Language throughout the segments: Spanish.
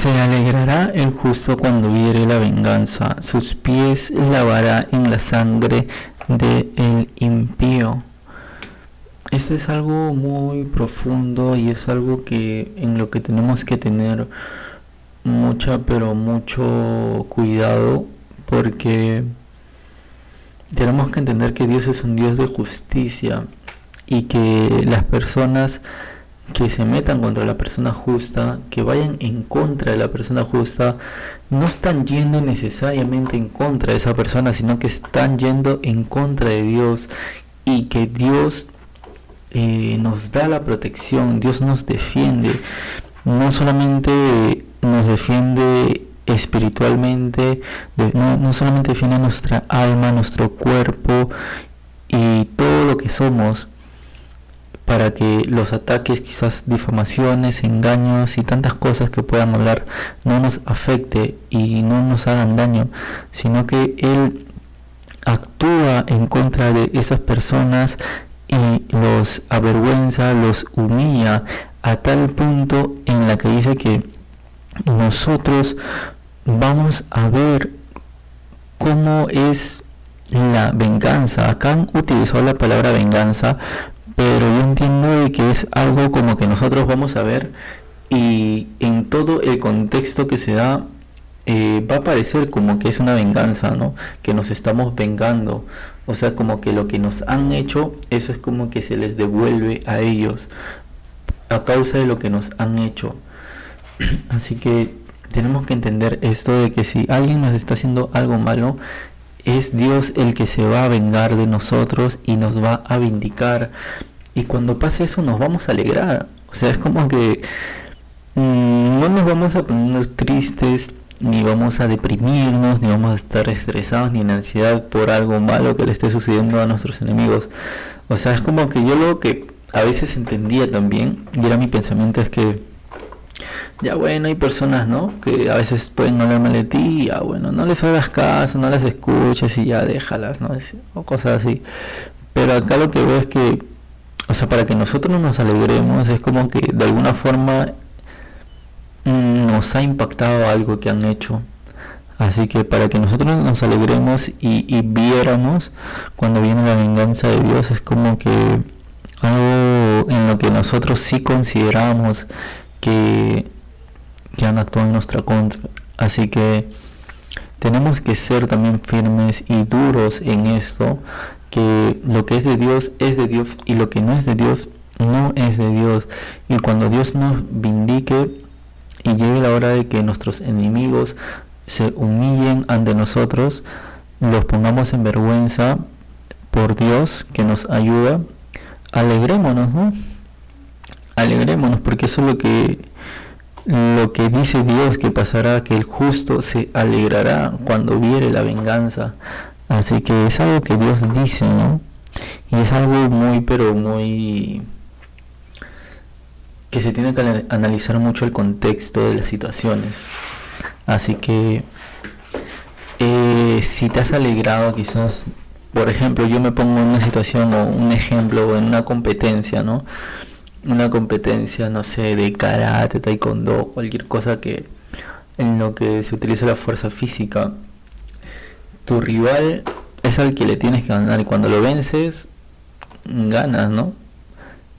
Se alegrará el justo cuando viere la venganza, sus pies lavará en la sangre del impío. Esto es algo muy profundo y es algo que en lo que tenemos que tener pero mucho cuidado, porque tenemos que entender que Dios es un Dios de justicia y que las personas que se metan contra la persona justa, que vayan en contra de la persona justa, no están yendo necesariamente en contra de esa persona, sino que están yendo en contra de Dios, y que Dios nos da la protección, Dios nos defiende, no solamente nos defiende espiritualmente, no solamente defiende nuestra alma, nuestro cuerpo y todo lo que somos, para que los ataques, quizás difamaciones, engaños y tantas cosas que puedan hablar no nos afecte y no nos hagan daño, sino que Él actúa en contra de esas personas y los avergüenza, los humilla a tal punto en la que dice que nosotros vamos a ver cómo es la venganza. Acá han utilizado la palabra venganza, pero yo entiendo de que es algo como que nosotros vamos a ver, y en todo el contexto que se da va a parecer como que es una venganza, ¿no? Que nos estamos vengando, o sea, como que lo que nos han hecho, eso es como que se les devuelve a ellos a causa de lo que nos han hecho. Así que tenemos que entender esto de que si alguien nos está haciendo algo malo, es Dios el que se va a vengar de nosotros y nos va a vindicar. Y cuando pase eso nos vamos a alegrar. O sea, es como que no nos vamos a poner tristes, ni vamos a deprimirnos, ni vamos a estar estresados, ni en ansiedad por algo malo que le esté sucediendo a nuestros enemigos. O sea, es como que yo lo que a veces entendía también, y era mi pensamiento, es que ya bueno, hay personas, ¿no?, que a veces pueden hablar mal de ti, y ya bueno, no les hagas caso, no las escuches y ya déjalas, ¿no? O cosas así. Pero acá lo que veo es que, o sea, para que nosotros nos alegremos, es como que de alguna forma nos ha impactado algo que han hecho. Así que para que nosotros nos alegremos y viéramos cuando viene la venganza de Dios, es como que algo en lo que nosotros sí consideramos que han actuado en nuestra contra. Así que tenemos que ser también firmes y duros en esto, que lo que es de Dios y lo que no es de Dios no es de Dios. Y cuando Dios nos vindique y llegue la hora de que nuestros enemigos se humillen ante nosotros, los pongamos en vergüenza por Dios que nos ayuda, alegrémonos, ¿no? Alegrémonos, porque eso es lo que dice Dios que pasará, que el justo se alegrará cuando viere la venganza. Así que es algo que Dios dice, ¿no? Y es algo muy que se tiene que analizar mucho el contexto de las situaciones. Así que si te has alegrado, quizás, por ejemplo, yo me pongo en una situación o un ejemplo en una competencia, ¿no? Una competencia, no sé, de karate, taekwondo, cualquier cosa que en lo que se utiliza la fuerza física. Tu rival es al que le tienes que ganar, y cuando lo vences, ganas, ¿no?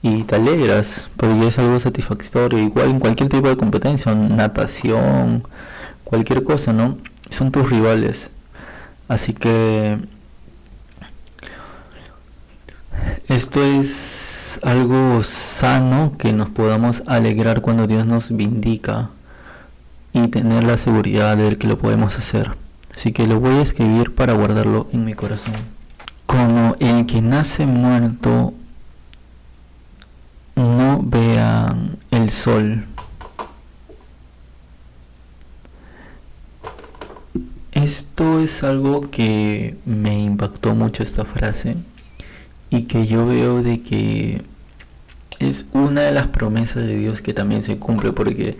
Y te alegras, porque es algo satisfactorio. Igual en cualquier tipo de competencia, natación, cualquier cosa, ¿no? Son tus rivales. Así que esto es algo sano, que nos podamos alegrar cuando Dios nos vindica y tener la seguridad de que lo podemos hacer. Así que lo voy a escribir para guardarlo en mi corazón. Como el que nace muerto no vea el sol. Esto es algo que me impactó mucho, esta frase, y que yo veo de que es una de las promesas de Dios que también se cumple, porque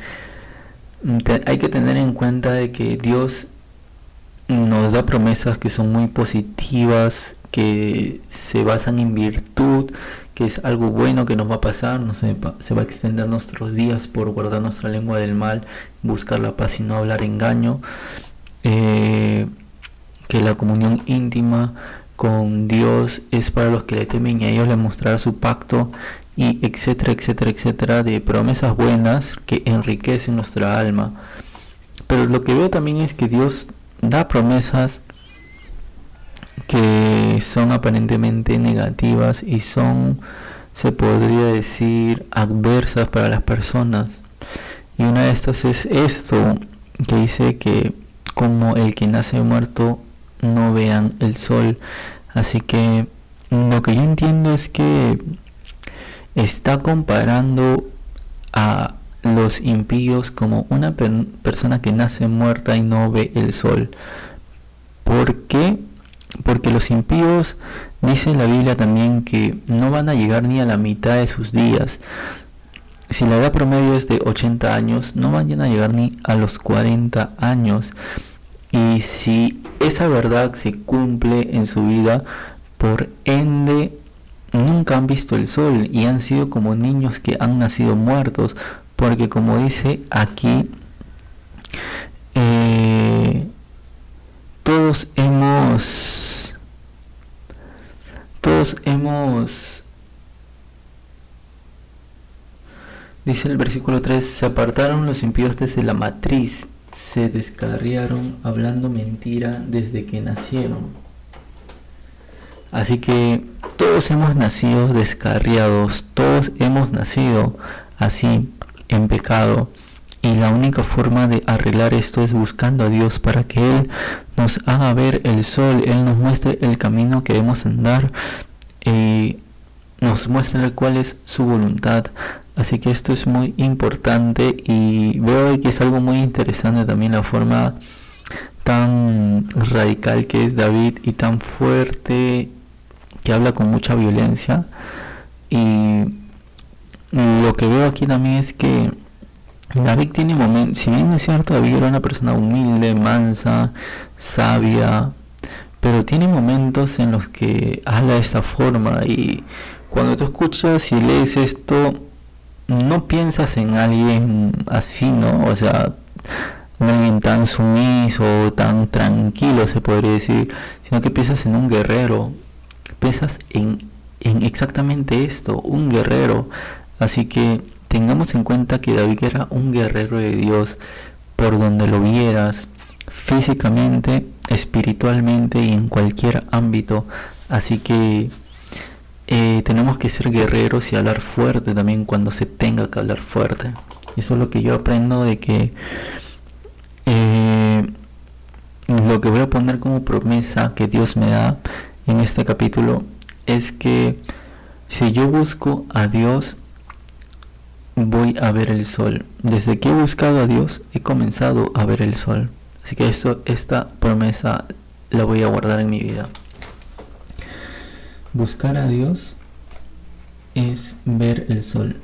hay que tener en cuenta de que Dios nos da promesas que son muy positivas, que se basan en virtud, que es algo bueno que nos va a pasar, no se va a extender nuestros días por guardar nuestra lengua del mal, buscar la paz y no hablar engaño, que la comunión íntima con Dios es para los que le temen y a ellos le mostrará su pacto, y etcétera, etcétera, etcétera, de promesas buenas que enriquecen nuestra alma. Pero lo que veo también es que Dios da promesas que son aparentemente negativas y son, se podría decir, adversas para las personas. Y una de estas es esto, que dice que como el que nace muerto no vean el sol. Así que lo que yo entiendo es que está comparando a los impíos como una persona que nace muerta y no ve el sol. ¿Por qué? Porque los impíos, dice la Biblia también, que no van a llegar ni a la mitad de sus días. Si la edad promedio es de 80 años, no van a llegar ni a los 40 años. Y si esa verdad se cumple en su vida, por ende, nunca han visto el sol y han sido como niños que han nacido muertos. Porque como dice aquí, todos hemos, dice el versículo 3, se apartaron los impíos desde la matriz, se descarriaron hablando mentira desde que nacieron. Así que todos hemos nacido descarriados, todos hemos nacido así, en pecado, y la única forma de arreglar esto es buscando a Dios para que Él nos haga ver el sol, Él nos muestre el camino que debemos andar y nos muestre cuál es su voluntad. Así que esto es muy importante y veo que es algo muy interesante también la forma tan radical que es David y tan fuerte, que habla con mucha violencia. Y lo que veo aquí también es que David tiene momentos, si bien es cierto, David era una persona humilde, mansa, sabia, pero tiene momentos en los que habla de esta forma, y cuando tú escuchas y lees esto, no piensas en alguien así, ¿no? O sea, alguien tan sumiso, tan tranquilo, se podría decir, sino que piensas en un guerrero, piensas en exactamente esto, un guerrero. Así que tengamos en cuenta que David era un guerrero de Dios por donde lo vieras, físicamente, espiritualmente y en cualquier ámbito. Así que tenemos que ser guerreros y hablar fuerte también cuando se tenga que hablar fuerte. Eso es lo que yo aprendo, de que lo que voy a poner como promesa que Dios me da en este capítulo es que si yo busco a Dios, voy a ver el sol. Desde que he buscado a Dios, he comenzado a ver el sol. Así que esta promesa la voy a guardar en mi vida. Buscar a Dios es ver el sol.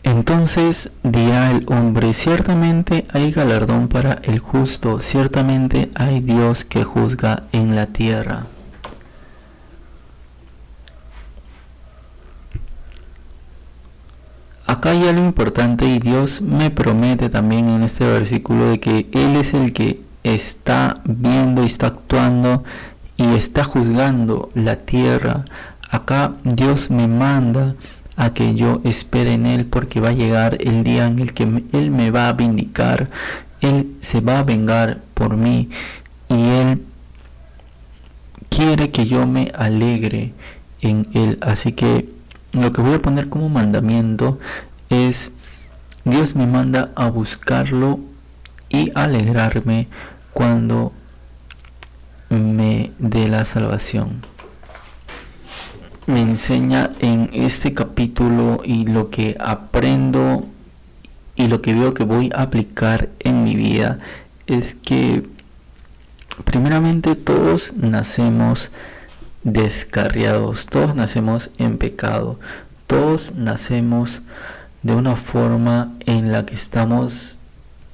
Entonces dirá el hombre: ciertamente hay galardón para el justo, ciertamente hay Dios que juzga en la tierra. Acá hay algo importante, y Dios me promete también en este versículo de que Él es el que está viendo y está actuando y está juzgando la tierra. Acá Dios me manda a que yo espere en Él, porque va a llegar el día en el que Él me va a vindicar, Él se va a vengar por mí, y Él quiere que yo me alegre en Él. Así que lo que voy a poner como mandamiento es: Dios me manda a buscarlo y alegrarme cuando me dé la salvación. Me enseña en este capítulo, y lo que aprendo y lo que veo que voy a aplicar en mi vida es que primeramente todos nacemos descarriados, todos nacemos en pecado, todos nacemos de una forma en la que estamos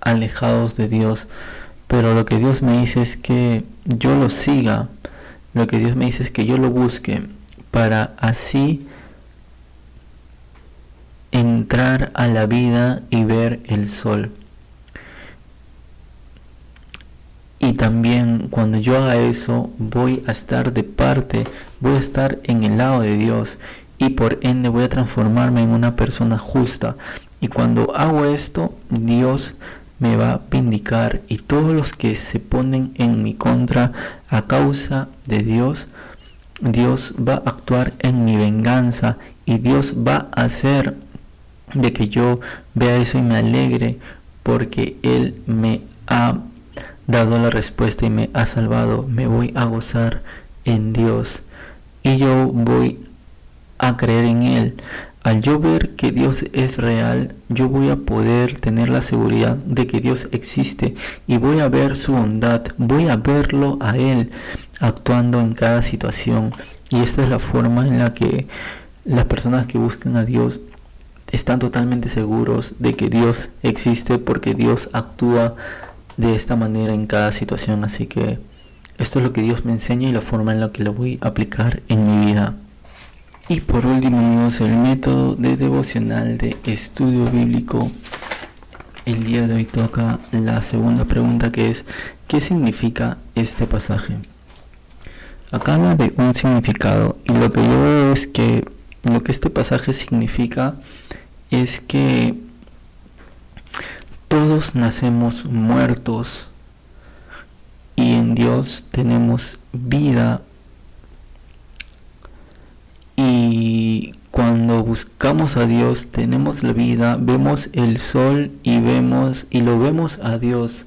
alejados de Dios, pero lo que Dios me dice es que yo lo siga, lo que Dios me dice es que yo lo busque para así entrar a la vida y ver el sol. Y también cuando yo haga eso, voy a estar de parte, voy a estar en el lado de Dios y por ende voy a transformarme en una persona justa. Y cuando hago esto, Dios me va a vindicar y todos los que se ponen en mi contra a causa de Dios, Dios va a actuar en mi venganza y Dios va a hacer de que yo vea eso y me alegre porque Él me ha dado la respuesta y me ha salvado. Me voy a gozar en Dios y yo voy a creer en Él. Al yo ver que Dios es real, yo voy a poder tener la seguridad de que Dios existe y voy a ver su bondad, voy a verlo a Él actuando en cada situación. Y esta es la forma en la que las personas que buscan a Dios están totalmente seguros de que Dios existe porque Dios actúa de esta manera en cada situación. Así que esto es lo que Dios me enseña y la forma en la que lo voy a aplicar en mi vida. Y por último, amigos, el método de devocional de estudio bíblico. El día de hoy toca la segunda pregunta, que es ¿qué significa este pasaje? Acá habla de un significado y lo que yo veo es que lo que este pasaje significa es que todos nacemos muertos y en Dios tenemos vida, y cuando buscamos a Dios tenemos la vida, vemos el sol y lo vemos a Dios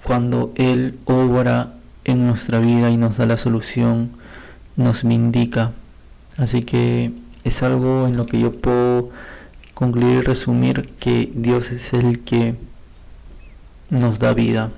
cuando Él obra en nuestra vida y nos da la solución, nos vindica. Así que es algo en lo que yo puedo concluir y resumir que Dios es el que nos da vida.